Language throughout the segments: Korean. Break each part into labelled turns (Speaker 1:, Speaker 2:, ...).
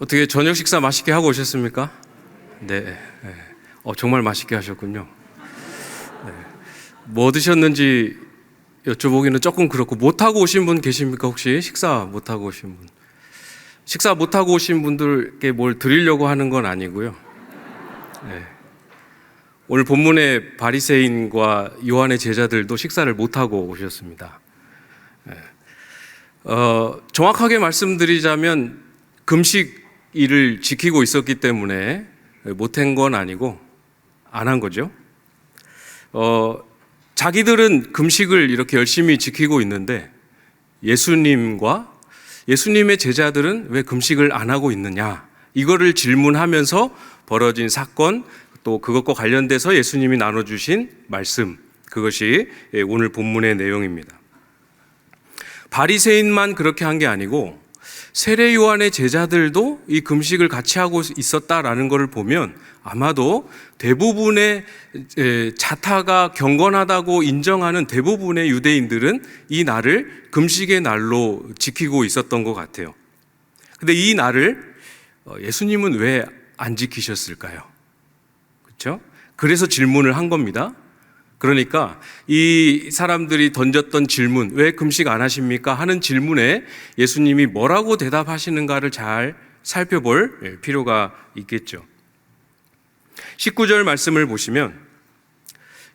Speaker 1: 어떻게 저녁 식사 맛있게 하고 오셨습니까? 네. 정말 맛있게 하셨군요. 네. 뭐 드셨는지 여쭤보기는 조금 그렇고, 못하고 오신 분 계십니까? 혹시 식사 못하고 오신 분? 식사 못하고 오신 분들께 뭘 드리려고 하는 건 아니고요. 네. 오늘 본문의 바리새인과 요한의 제자들도 식사를 못하고 오셨습니다. 네. 정확하게 말씀드리자면 금식일을 지키고 있었기 때문에 못한 건 아니고 안 한 거죠. 자기들은 금식을 이렇게 열심히 지키고 있는데 예수님과 예수님의 제자들은 왜 금식을 안 하고 있느냐, 이거를 질문하면서 벌어진 사건, 또 그것과 관련돼서 예수님이 나눠주신 말씀, 그것이 오늘 본문의 내용입니다. 바리새인만 그렇게 한 게 아니고 세례 요한의 제자들도 이 금식을 같이 하고 있었다라는 것을 보면 아마도 대부분의 자타가 경건하다고 인정하는 대부분의 유대인들은 이 날을 금식의 날로 지키고 있었던 것 같아요. 근데 이 날을 예수님은 왜 안 지키셨을까요? 그렇죠? 그래서 질문을 한 겁니다. 그러니까 이 사람들이 던졌던 질문, 왜 금식 안 하십니까? 하는 질문에 예수님이 뭐라고 대답하시는가를 잘 살펴볼 필요가 있겠죠. 19절 말씀을 보시면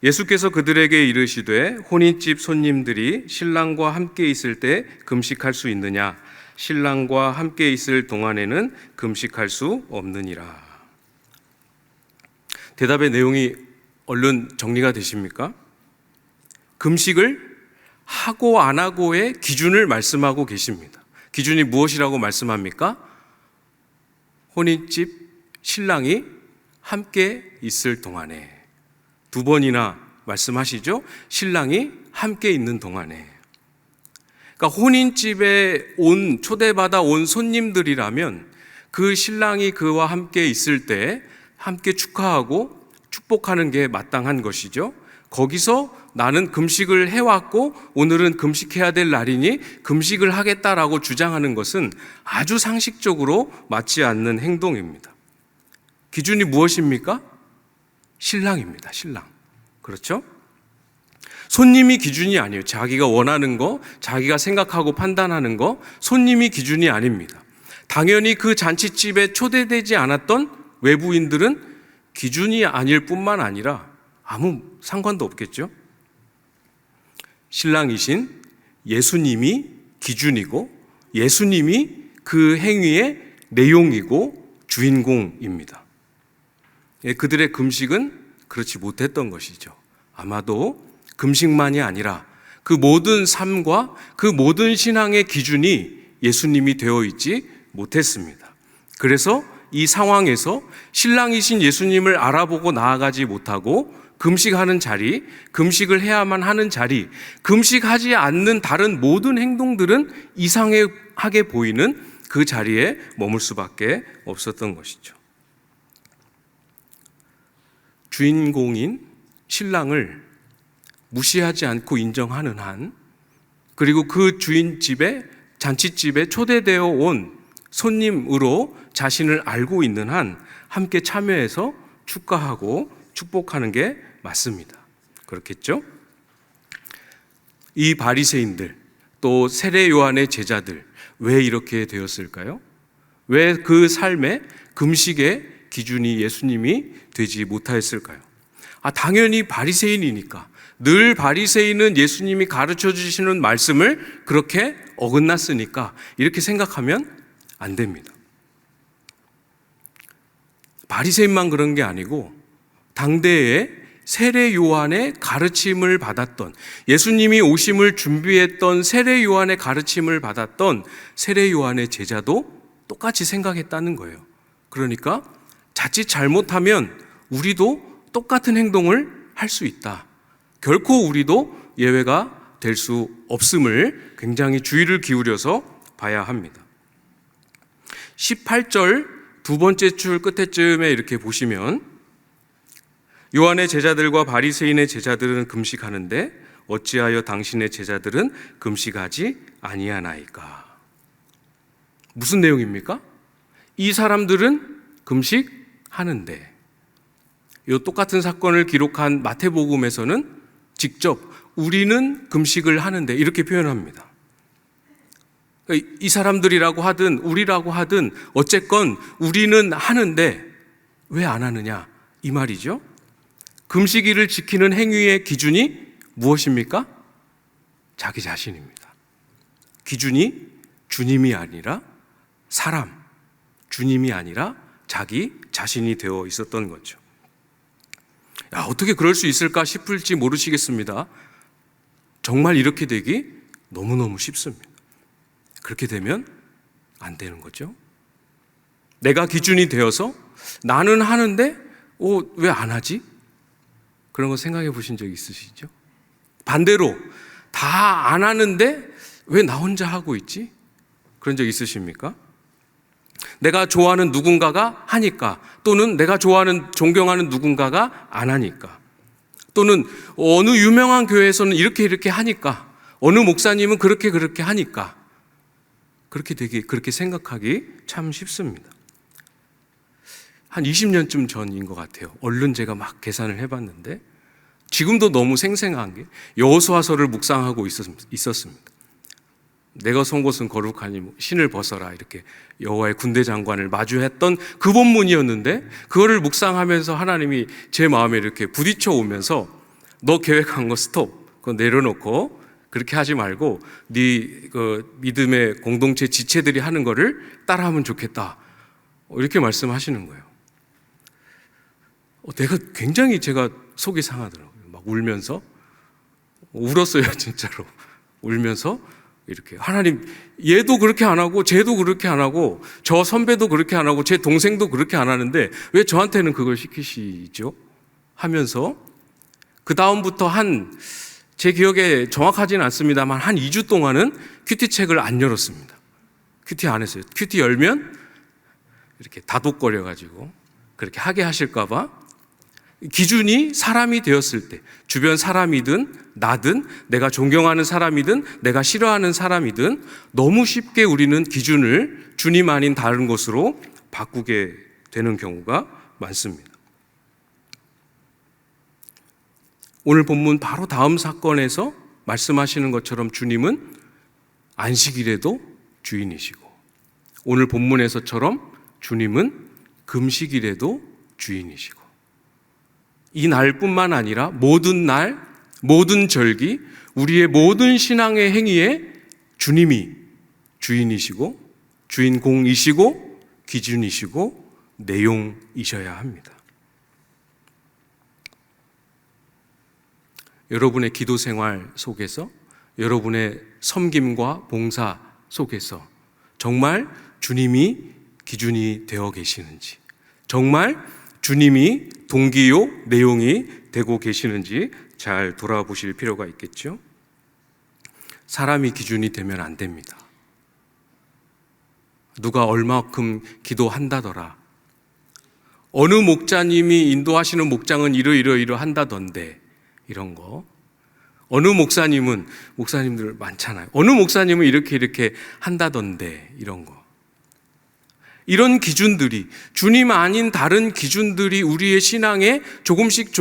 Speaker 1: 예수께서 그들에게 이르시되 혼인집 손님들이 신랑과 함께 있을 때 금식할 수 있느냐? 신랑과 함께 있을 동안에는 금식할 수 없느니라. 대답의 내용이 얼른 정리가 되십니까? 금식을 하고 안 하고의 기준을 말씀하고 계십니다. 기준이 무엇이라고 말씀합니까? 혼인집 신랑이 함께 있을 동안에. 두 번이나 말씀하시죠? 신랑이 함께 있는 동안에. 그러니까 혼인집에 초대받아 온 손님들이라면 그 신랑이 그와 함께 있을 때 함께 축하하고 축복하는 게 마땅한 것이죠. 거기서 나는 금식을 해왔고 오늘은 금식해야 될 날이니 금식을 하겠다라고 주장하는 것은 아주 상식적으로 맞지 않는 행동입니다. 기준이 무엇입니까? 신랑입니다. 신랑. 그렇죠? 손님이 기준이 아니에요. 자기가 원하는 거, 자기가 생각하고 판단하는 거, 손님이 기준이 아닙니다. 당연히 그 잔치집에 초대되지 않았던 외부인들은 기준이 아닐 뿐만 아니라 아무 상관도 없겠죠. 신랑이신 예수님이 기준이고 예수님이 그 행위의 내용이고 주인공입니다. 그들의 금식은 그렇지 못했던 것이죠. 아마도 금식만이 아니라 그 모든 삶과 그 모든 신앙의 기준이 예수님이 되어 있지 못했습니다. 그래서 이 상황에서 신랑이신 예수님을 알아보고 나아가지 못하고 금식하는 자리, 금식을 해야만 하는 자리, 금식하지 않는 다른 모든 행동들은 이상하게 보이는 그 자리에 머물 수밖에 없었던 것이죠. 주인공인 신랑을 무시하지 않고 인정하는 한, 그리고 그 주인집에, 잔치집에 초대되어 온 손님으로 자신을 알고 있는 한 함께 참여해서 축하하고 축복하는 게 맞습니다. 그렇겠죠? 이 바리새인들, 또 세례 요한의 제자들, 왜 이렇게 되었을까요? 왜 그 삶의 금식의 기준이 예수님이 되지 못하였을까요? 당연히 바리새인이니까. 늘 바리새인은 예수님이 가르쳐 주시는 말씀을 그렇게 어긋났으니까 이렇게 생각하면 안 됩니다. 바리새인만 그런 게 아니고 당대에 세례 요한의 가르침을 받았던, 예수님이 오심을 준비했던 세례 요한의 가르침을 받았던 세례 요한의 제자도 똑같이 생각했다는 거예요. 그러니까 자칫 잘못하면 우리도 똑같은 행동을 할 수 있다. 결코 우리도 예외가 될 수 없음을 굉장히 주의를 기울여서 봐야 합니다. 18절 두 번째 줄 끝에쯤에 이렇게 보시면 요한의 제자들과 바리새인의 제자들은 금식하는데 어찌하여 당신의 제자들은 금식하지 아니하나이까? 무슨 내용입니까? 이 사람들은 금식하는데, 이 똑같은 사건을 기록한 마태복음에서는 직접 우리는 금식을 하는데 이렇게 표현합니다. 이 사람들이라고 하든 우리라고 하든 어쨌건 우리는 하는데 왜 안 하느냐 이 말이죠. 금식일을 지키는 행위의 기준이 무엇입니까? 자기 자신입니다. 기준이 주님이 아니라 사람, 주님이 아니라 자기 자신이 되어 있었던 거죠. 어떻게 그럴 수 있을까 싶을지 모르시겠습니다. 정말 이렇게 되기 너무너무 쉽습니다. 그렇게 되면 안 되는 거죠. 내가 기준이 되어서 나는 하는데 왜 안 하지? 그런 거 생각해 보신 적 있으시죠? 반대로 다 안 하는데 왜 나 혼자 하고 있지? 그런 적 있으십니까? 내가 좋아하는 누군가가 하니까, 또는 내가 좋아하는 존경하는 누군가가 안 하니까, 또는 어느 유명한 교회에서는 이렇게 하니까, 어느 목사님은 그렇게 하니까 그렇게 생각하기 참 쉽습니다. 한 20년쯤 전인 것 같아요. 얼른 제가 막 계산을 해봤는데 지금도 너무 생생한 게 여호수아서를 묵상하고 있었습니다. 내가 선 곳은 거룩하니 신을 벗어라, 이렇게 여호와의 군대 장관을 마주했던 그 본문이었는데, 그거를 묵상하면서 하나님이 제 마음에 이렇게 부딪혀 오면서 너 계획한 거 스톱, 그거 내려놓고 그렇게 하지 말고 네 그 믿음의 공동체 지체들이 하는 거를 따라하면 좋겠다, 이렇게 말씀하시는 거예요. 내가 굉장히 제가 속이 상하더라고요. 막 울면서 울었어요. 진짜로 울면서 이렇게, 하나님, 얘도 그렇게 안 하고 쟤도 그렇게 안 하고 저 선배도 그렇게 안 하고 제 동생도 그렇게 안 하는데 왜 저한테는 그걸 시키시죠? 하면서 그 다음부터 제 기억에 정확하지는 않습니다만 한 2주 동안은 큐티책을 안 열었습니다. 큐티 안 했어요. 큐티 열면 이렇게 다독거려가지고 그렇게 하게 하실까 봐. 기준이 사람이 되었을 때, 주변 사람이든 나든 내가 존경하는 사람이든 내가 싫어하는 사람이든 너무 쉽게 우리는 기준을 주님 아닌 다른 것으로 바꾸게 되는 경우가 많습니다. 오늘 본문 바로 다음 사건에서 말씀하시는 것처럼 주님은 안식일에도 주인이시고, 오늘 본문에서처럼 주님은 금식일에도 주인이시고, 이 날뿐만 아니라 모든 날, 모든 절기, 우리의 모든 신앙의 행위에 주님이 주인이시고 주인공이시고 기준이시고 내용이셔야 합니다. 여러분의 기도 생활 속에서, 여러분의 섬김과 봉사 속에서 정말 주님이 기준이 되어 계시는지, 정말 주님이 동기요, 내용이 되고 계시는지 잘 돌아보실 필요가 있겠죠. 사람이 기준이 되면 안 됩니다. 누가 얼마큼 기도한다더라, 어느 목자님이 인도하시는 목장은 이러한다던데, 이런 거. 어느 목사님들 많잖아요. 어느 목사님은 이렇게 한다던데, 이런 거. 이런 기준들이, 주님 아닌 다른 기준들이 우리의 신앙에 조금씩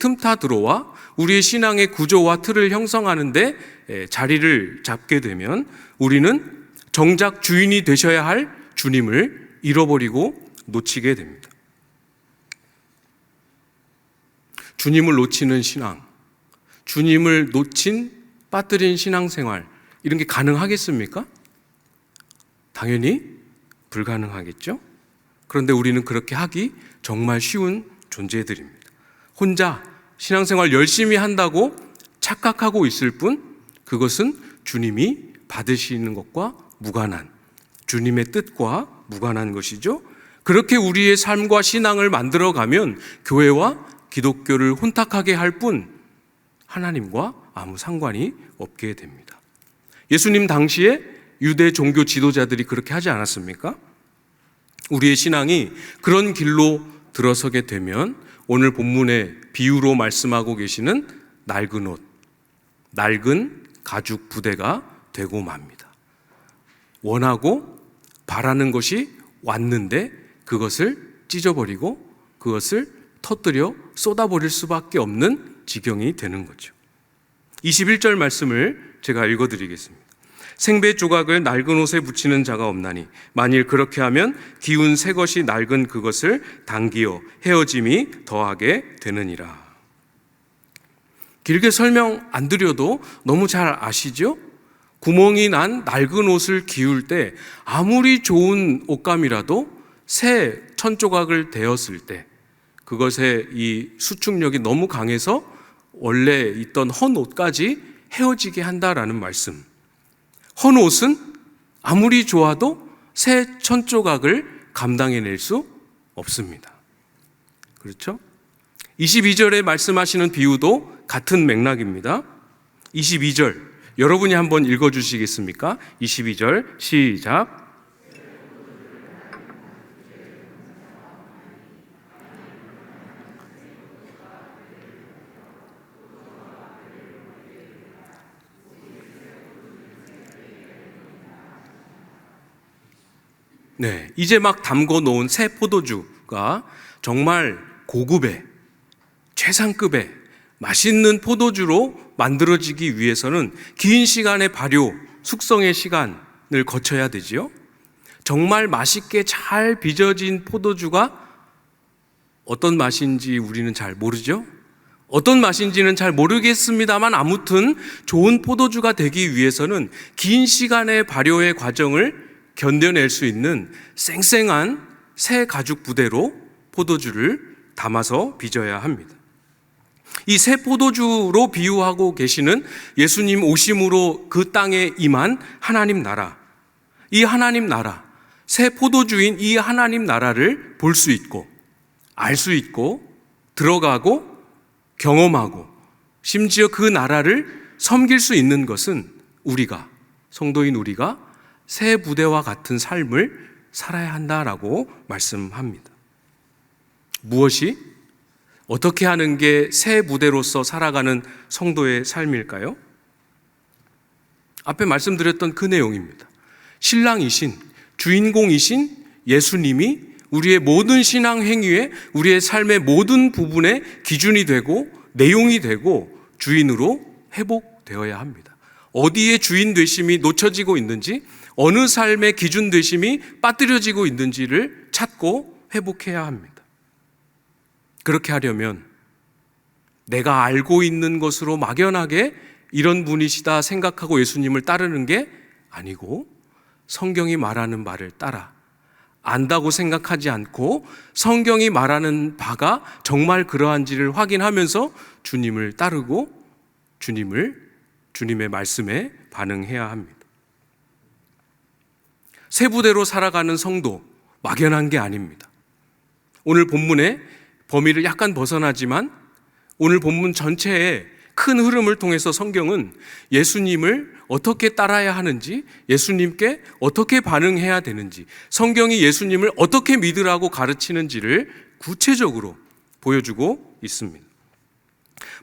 Speaker 1: 틈타 들어와 우리의 신앙의 구조와 틀을 형성하는데 자리를 잡게 되면 우리는 정작 주인이 되셔야 할 주님을 잃어버리고 놓치게 됩니다. 주님을 놓치는 신앙, 주님을 빠뜨린 신앙생활, 이런 게 가능하겠습니까? 당연히 불가능하겠죠? 그런데 우리는 그렇게 하기 정말 쉬운 존재들입니다. 혼자 신앙생활 열심히 한다고 착각하고 있을 뿐, 그것은 주님이 받으시는 것과 무관한, 주님의 뜻과 무관한 것이죠. 그렇게 우리의 삶과 신앙을 만들어가면 교회와 기독교를 혼탁하게 할 뿐 하나님과 아무 상관이 없게 됩니다. 예수님 당시에 유대 종교 지도자들이 그렇게 하지 않았습니까? 우리의 신앙이 그런 길로 들어서게 되면 오늘 본문의 비유로 말씀하고 계시는 낡은 옷, 낡은 가죽 부대가 되고 맙니다. 원하고 바라는 것이 왔는데 그것을 찢어버리고 그것을 터뜨려 쏟아버릴 수밖에 없는 지경이 되는 거죠. 21절 말씀을 제가 읽어드리겠습니다. 생배 조각을 낡은 옷에 붙이는 자가 없나니 만일 그렇게 하면 기운 새 것이 낡은 그것을 당기어 헤어짐이 더하게 되느니라. 길게 설명 안 드려도 너무 잘 아시죠? 구멍이 난 낡은 옷을 기울 때 아무리 좋은 옷감이라도 새 천조각을 대었을 때 그것의 이 수축력이 너무 강해서 원래 있던 헌 옷까지 헤어지게 한다라는 말씀. 헌 옷은 아무리 좋아도 새 천조각을 감당해낼 수 없습니다. 그렇죠? 22절에 말씀하시는 비유도 같은 맥락입니다. 22절 여러분이 한번 읽어주시겠습니까? 22절 시작. 네, 이제 막 담궈 놓은 새 포도주가 정말 고급의 최상급의 맛있는 포도주로 만들어지기 위해서는 긴 시간의 발효, 숙성의 시간을 거쳐야 되지요. 정말 맛있게 잘 빚어진 포도주가 어떤 맛인지 우리는 잘 모르죠. 어떤 맛인지는 잘 모르겠습니다만 아무튼 좋은 포도주가 되기 위해서는 긴 시간의 발효의 과정을 견뎌낼 수 있는 쌩쌩한 새 가죽 부대로 포도주를 담아서 빚어야 합니다. 이 새 포도주로 비유하고 계시는 예수님 오심으로 그 땅에 임한 하나님 나라, 이 하나님 나라, 새 포도주인 이 하나님 나라를 볼 수 있고 알 수 있고 들어가고 경험하고 심지어 그 나라를 섬길 수 있는 것은 우리가, 성도인 우리가 새 부대와 같은 삶을 살아야 한다라고 말씀합니다. 무엇이? 어떻게 하는 게 새 부대로서 살아가는 성도의 삶일까요? 앞에 말씀드렸던 그 내용입니다. 신랑이신, 주인공이신 예수님이 우리의 모든 신앙 행위에 우리의 삶의 모든 부분에 기준이 되고 내용이 되고 주인으로 회복되어야 합니다. 어디에 주인 되심이 놓쳐지고 있는지, 어느 삶의 기준 되심이 빠뜨려지고 있는지를 찾고 회복해야 합니다. 그렇게 하려면 내가 알고 있는 것으로 막연하게 이런 분이시다 생각하고 예수님을 따르는 게 아니고 성경이 말하는 말을 따라 안다고 생각하지 않고 성경이 말하는 바가 정말 그러한지를 확인하면서 주님을 따르고 주님의 말씀에 반응해야 합니다. 새 부대로 살아가는 성도 막연한 게 아닙니다. 오늘 본문의 범위를 약간 벗어나지만 오늘 본문 전체의 큰 흐름을 통해서 성경은 예수님을 어떻게 따라야 하는지, 예수님께 어떻게 반응해야 되는지, 성경이 예수님을 어떻게 믿으라고 가르치는지를 구체적으로 보여주고 있습니다.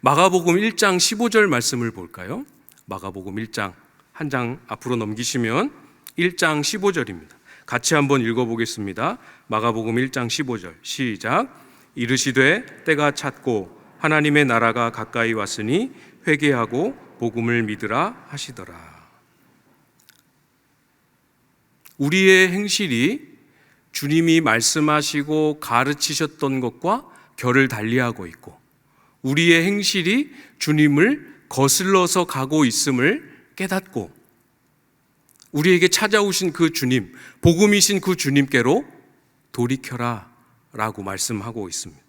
Speaker 1: 마가복음 1장 15절 말씀을 볼까요? 마가복음 1장 한 장 앞으로 넘기시면 1장 15절입니다. 같이 한번 읽어보겠습니다. 마가복음 1장 15절 시작. 이르시되 때가 찼고 하나님의 나라가 가까이 왔으니 회개하고 복음을 믿으라 하시더라. 우리의 행실이 주님이 말씀하시고 가르치셨던 것과 결을 달리하고 있고 우리의 행실이 주님을 거슬러서 가고 있음을 깨닫고 우리에게 찾아오신 그 주님, 복음이신 그 주님께로 돌이켜라 라고 말씀하고 있습니다.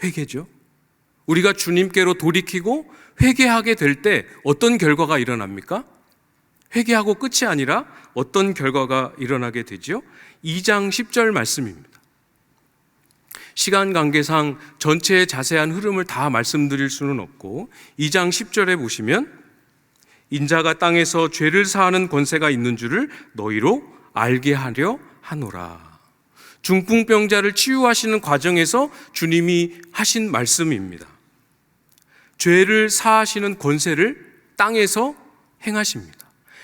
Speaker 1: 회개죠. 우리가 주님께로 돌이키고 회개하게 될 때 어떤 결과가 일어납니까? 회개하고 끝이 아니라 어떤 결과가 일어나게 되죠? 2장 10절 말씀입니다. 시간 관계상 전체의 자세한 흐름을 다 말씀드릴 수는 없고 2장 10절에 보시면 인자가 땅에서 죄를 사하는 권세가 있는 줄을 너희로 알게 하려 하노라. 중풍병자를 치유하시는 과정에서 주님이 하신 말씀입니다. 죄를 사하시는 권세를 땅에서 행하십니다.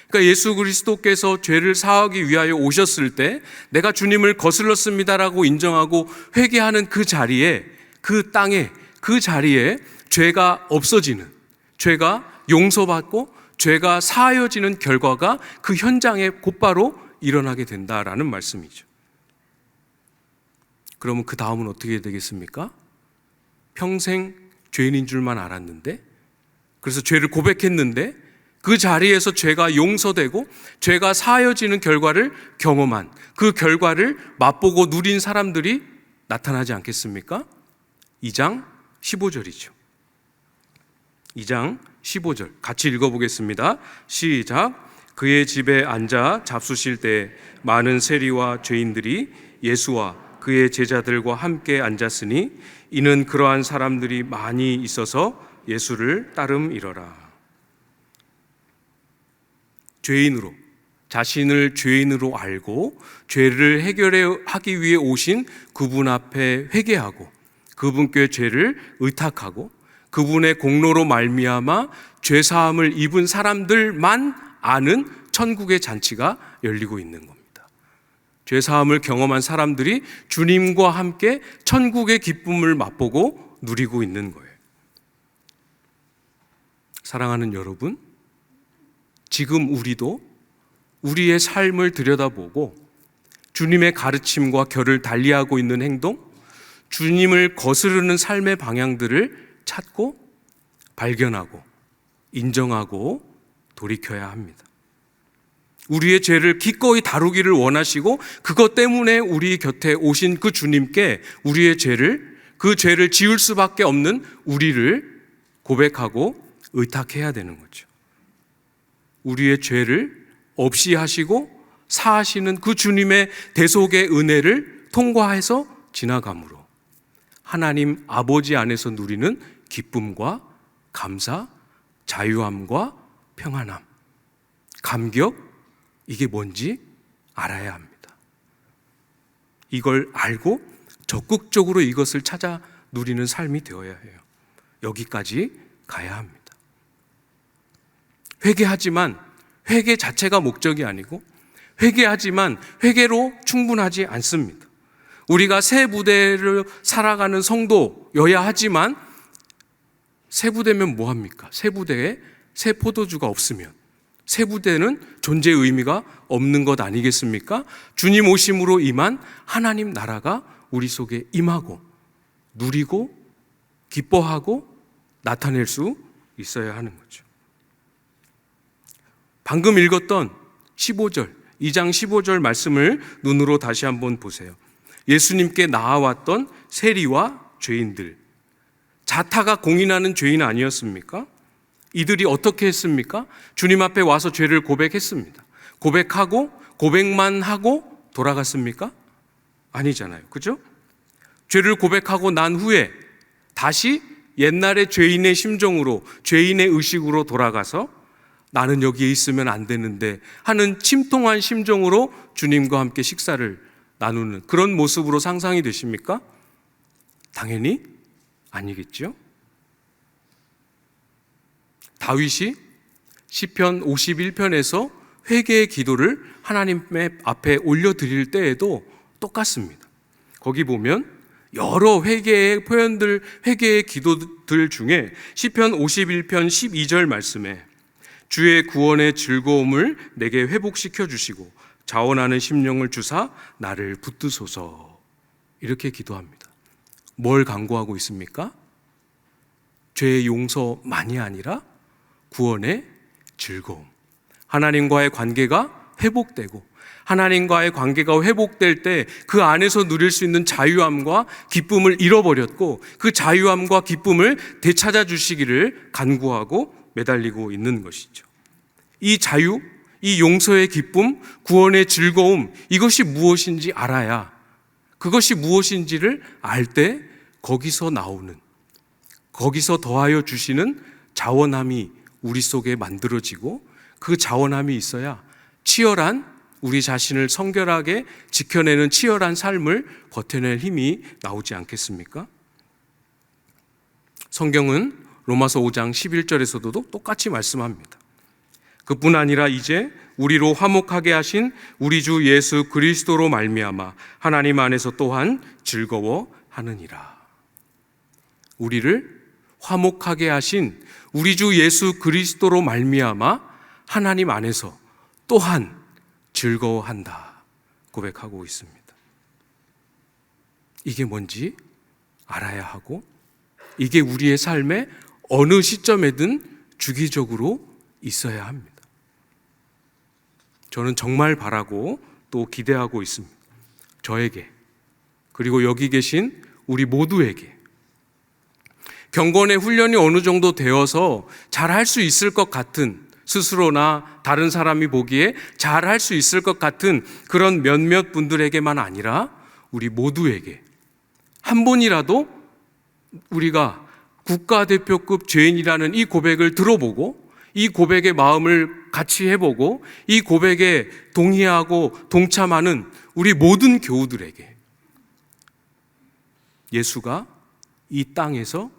Speaker 1: 그러니까 예수 그리스도께서 죄를 사하기 위하여 오셨을 때 내가 주님을 거슬렀습니다라고 인정하고 회개하는 그 자리에, 그 땅에, 그 자리에 죄가 없어지는, 죄가 용서받고 죄가 사하여지는 결과가 그 현장에 곧바로 일어나게 된다라는 말씀이죠. 그러면 그 다음은 어떻게 되겠습니까? 평생 죄인인 줄만 알았는데, 그래서 죄를 고백했는데 그 자리에서 죄가 용서되고 죄가 사하여지는 결과를 경험한, 그 결과를 맛보고 누린 사람들이 나타나지 않겠습니까? 2장 15절이죠. 2장 15절 같이 읽어보겠습니다. 시작. 그의 집에 앉아 잡수실 때 많은 세리와 죄인들이 예수와 그의 제자들과 함께 앉았으니 이는 그러한 사람들이 많이 있어서 예수를 따름이러라. 죄인으로, 자신을 죄인으로 알고 죄를 해결하기 위해 오신 그분 앞에 회개하고 그분께 죄를 의탁하고 그분의 공로로 말미암아 죄사함을 입은 사람들만 아는 천국의 잔치가 열리고 있는 겁니다. 죄사함을 경험한 사람들이 주님과 함께 천국의 기쁨을 맛보고 누리고 있는 거예요. 사랑하는 여러분, 지금 우리도 우리의 삶을 들여다보고 주님의 가르침과 결을 달리하고 있는 행동, 주님을 거스르는 삶의 방향들을 찾고 발견하고 인정하고 돌이켜야 합니다. 우리의 죄를 기꺼이 다루기를 원하시고 그것 때문에 우리 곁에 오신 그 주님께 우리의 죄를, 그 죄를 지을 수밖에 없는 우리를 고백하고 의탁해야 되는 거죠. 우리의 죄를 없이 하시고 사하시는 그 주님의 대속의 은혜를 통과해서 지나감으로 하나님 아버지 안에서 누리는 기쁨과 감사, 자유함과 평안함, 감격, 이게 뭔지 알아야 합니다. 이걸 알고 적극적으로 이것을 찾아 누리는 삶이 되어야 해요. 여기까지 가야 합니다. 회개하지만 회개 자체가 목적이 아니고 회개하지만 회개로 충분하지 않습니다. 우리가 새 부대를 살아가는 성도여야 하지만 새 부대면 뭐합니까? 새 부대에 새 포도주가 없으면 새 부대는 존재의 의미가 없는 것 아니겠습니까? 주님 오심으로 임한 하나님 나라가 우리 속에 임하고 누리고 기뻐하고 나타낼 수 있어야 하는 거죠. 방금 읽었던 15절, 2장 15절 말씀을 눈으로 다시 한번 보세요. 예수님께 나아왔던 세리와 죄인들, 자타가 공인하는 죄인 아니었습니까? 이들이 어떻게 했습니까? 주님 앞에 와서 죄를 고백했습니다. 고백하고 고백만 하고 돌아갔습니까? 아니잖아요. 그죠? 죄를 고백하고 난 후에 다시 옛날의 죄인의 심정으로, 죄인의 의식으로 돌아가서 나는 여기에 있으면 안 되는데 하는 침통한 심정으로 주님과 함께 식사를 나누는 그런 모습으로 상상이 되십니까? 당연히 아니겠죠? 다윗이 시편 51편에서 회개의 기도를 하나님의 앞에 올려드릴 때에도 똑같습니다. 거기 보면 여러 회개의 표현들, 회개의 기도들 중에 시편 51편 12절 말씀에 주의 구원의 즐거움을 내게 회복시켜 주시고 자원하는 심령을 주사 나를 붙드소서, 이렇게 기도합니다. 뭘 간구하고 있습니까? 죄의 용서만이 아니라 구원의 즐거움, 하나님과의 관계가 회복되고 하나님과의 관계가 회복될 때 그 안에서 누릴 수 있는 자유함과 기쁨을 잃어버렸고 그 자유함과 기쁨을 되찾아 주시기를 간구하고 매달리고 있는 것이죠. 이 자유, 이 용서의 기쁨, 구원의 즐거움, 이것이 무엇인지 알아야, 그것이 무엇인지를 알 때 거기서 나오는, 거기서 더하여 주시는 자원함이 우리 속에 만들어지고 그 자원함이 있어야 치열한, 우리 자신을 성결하게 지켜내는 치열한 삶을 버텨낼 힘이 나오지 않겠습니까? 성경은 로마서 5장 11절에서도 똑같이 말씀합니다. 그뿐 아니라 이제 우리로 화목하게 하신 우리 주 예수 그리스도로 말미암아 하나님 안에서 또한 즐거워하느니라. 우리를 화목하게 하신 우리 주 예수 그리스도로 말미암아 하나님 안에서 또한 즐거워한다 고백하고 있습니다. 이게 뭔지 알아야 하고, 이게 우리의 삶의 어느 시점에든 주기적으로 있어야 합니다. 저는 정말 바라고 또 기대하고 있습니다. 저에게, 그리고 여기 계신 우리 모두에게 경건의 훈련이 어느 정도 되어서 잘할 수 있을 것 같은, 스스로나 다른 사람이 보기에 잘할 수 있을 것 같은 그런 몇몇 분들에게만 아니라 우리 모두에게 한 번이라도 우리가 국가대표급 죄인이라는 이 고백을 들어보고, 이 고백의 마음을 같이 해보고, 이 고백에 동의하고 동참하는 우리 모든 교우들에게 예수가 이 땅에서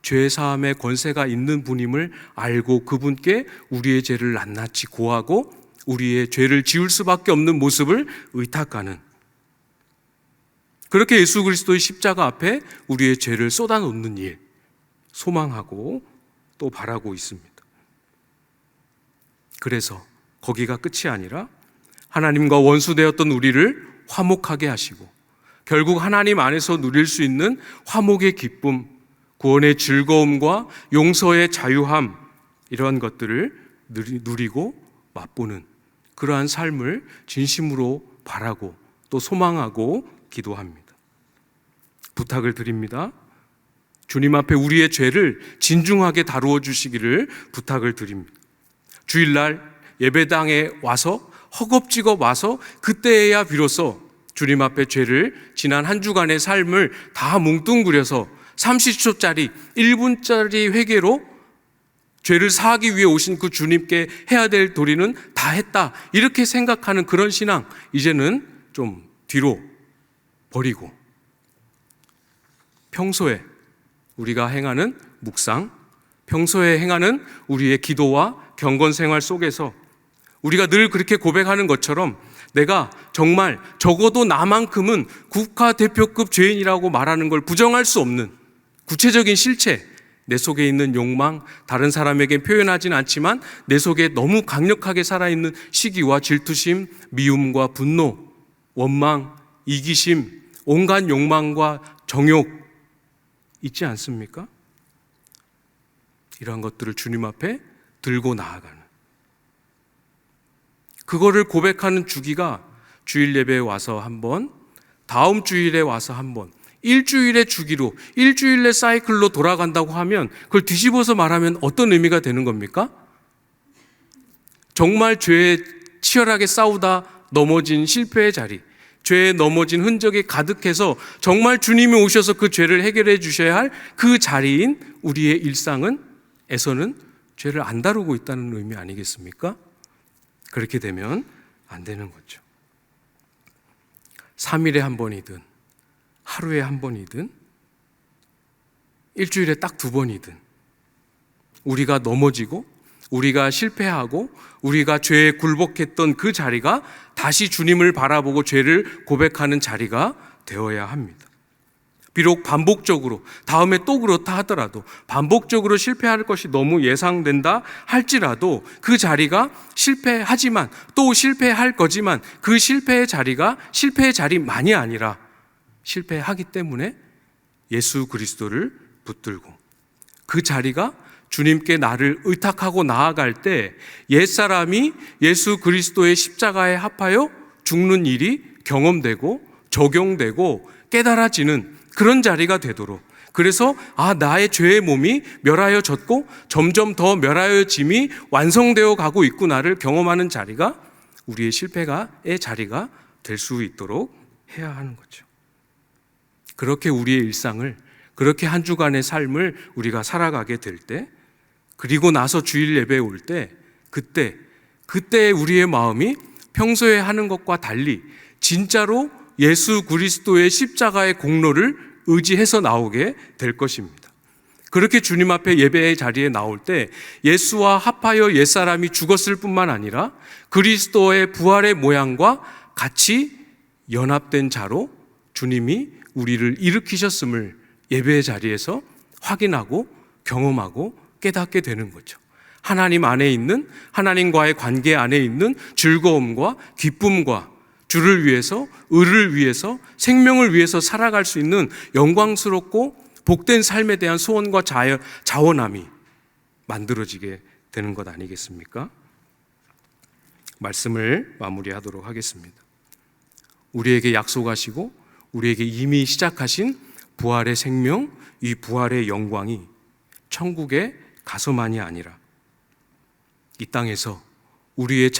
Speaker 1: 죄사함의 권세가 있는 분임을 알고 그분께 우리의 죄를 낱낱이 고하고 우리의 죄를 지울 수밖에 없는 모습을 의탁하는, 그렇게 예수 그리스도의 십자가 앞에 우리의 죄를 쏟아놓는 일 소망하고 또 바라고 있습니다. 그래서 거기가 끝이 아니라 하나님과 원수되었던 우리를 화목하게 하시고 결국 하나님 안에서 누릴 수 있는 화목의 기쁨, 구원의 즐거움과 용서의 자유함, 이러한 것들을 누리고 맛보는 그러한 삶을 진심으로 바라고 또 소망하고 기도합니다. 부탁을 드립니다. 주님 앞에 우리의 죄를 진중하게 다루어 주시기를 부탁을 드립니다. 주일날 예배당에 와서 허겁지겁 와서 그때에야 비로소 주님 앞에 죄를, 지난 한 주간의 삶을 다 뭉뚱그려서 30초짜리 1분짜리 회개로 죄를 사하기 위해 오신 그 주님께 해야 될 도리는 다 했다, 이렇게 생각하는 그런 신앙 이제는 좀 뒤로 버리고 평소에 우리가 행하는 묵상, 평소에 행하는 우리의 기도와 경건 생활 속에서 우리가 늘 그렇게 고백하는 것처럼 내가 정말 적어도 나만큼은 국가대표급 죄인이라고 말하는 걸 부정할 수 없는 구체적인 실체, 내 속에 있는 욕망, 다른 사람에게 표현하진 않지만 내 속에 너무 강력하게 살아있는 시기와 질투심, 미움과 분노, 원망, 이기심, 온갖 욕망과 정욕 있지 않습니까? 이러한 것들을 주님 앞에 들고 나아가는, 그거를 고백하는 주기가 주일 예배에 와서 한 번, 다음 주일에 와서 한 번, 일주일의 주기로, 일주일의 사이클로 돌아간다고 하면 그걸 뒤집어서 말하면 어떤 의미가 되는 겁니까? 정말 죄에 치열하게 싸우다 넘어진 실패의 자리, 죄에 넘어진 흔적이 가득해서 정말 주님이 오셔서 그 죄를 해결해 주셔야 할 그 자리인 우리의 일상에서는 죄를 안 다루고 있다는 의미 아니겠습니까? 그렇게 되면 안 되는 거죠. 3일에 한 번이든 하루에 한 번이든 일주일에 딱 2번이든 우리가 넘어지고 우리가 실패하고 우리가 죄에 굴복했던 그 자리가 다시 주님을 바라보고 죄를 고백하는 자리가 되어야 합니다. 비록 반복적으로, 다음에 또 그렇다 하더라도 반복적으로 실패할 것이 너무 예상된다 할지라도 그 자리가 실패하지만 또 실패할 거지만 그 실패의 자리가 실패의 자리만이 아니라 실패하기 때문에 예수 그리스도를 붙들고 그 자리가 주님께 나를 의탁하고 나아갈 때 옛사람이 예수 그리스도의 십자가에 합하여 죽는 일이 경험되고 적용되고 깨달아지는 그런 자리가 되도록, 그래서 나의 죄의 몸이 멸하여졌고 점점 더 멸하여짐이 완성되어 가고 있구나를 경험하는 자리가 우리의 실패의 자리가 될 수 있도록 해야 하는 거죠. 그렇게 우리의 일상을, 그렇게 한 주간의 삶을 우리가 살아가게 될 때, 그리고 나서 주일 예배에 올 때 그때 우리의 마음이 평소에 하는 것과 달리 진짜로 예수 그리스도의 십자가의 공로를 의지해서 나오게 될 것입니다. 그렇게 주님 앞에 예배의 자리에 나올 때 예수와 합하여 옛사람이 죽었을 뿐만 아니라 그리스도의 부활의 모양과 같이 연합된 자로 주님이 우리를 일으키셨음을 예배의 자리에서 확인하고 경험하고 깨닫게 되는 거죠. 하나님 안에 있는, 하나님과의 관계 안에 있는 즐거움과 기쁨과 주를 위해서, 의를 위해서, 생명을 위해서 살아갈 수 있는 영광스럽고 복된 삶에 대한 소원과 자원함이 만들어지게 되는 것 아니겠습니까? 말씀을 마무리하도록 하겠습니다. 우리에게 약속하시고 우리에게 이미 시작하신 부활의 생명, 이 부활의 영광이 천국에 가서만이 아니라 이 땅에서 우리의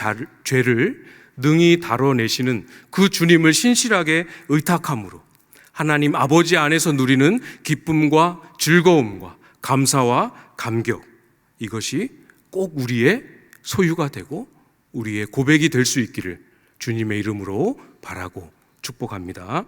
Speaker 1: 죄를 능히 다뤄내시는 그 주님을 신실하게 의탁함으로 하나님 아버지 안에서 누리는 기쁨과 즐거움과 감사와 감격, 이것이 꼭 우리의 소유가 되고 우리의 고백이 될 수 있기를 주님의 이름으로 바라고 축복합니다.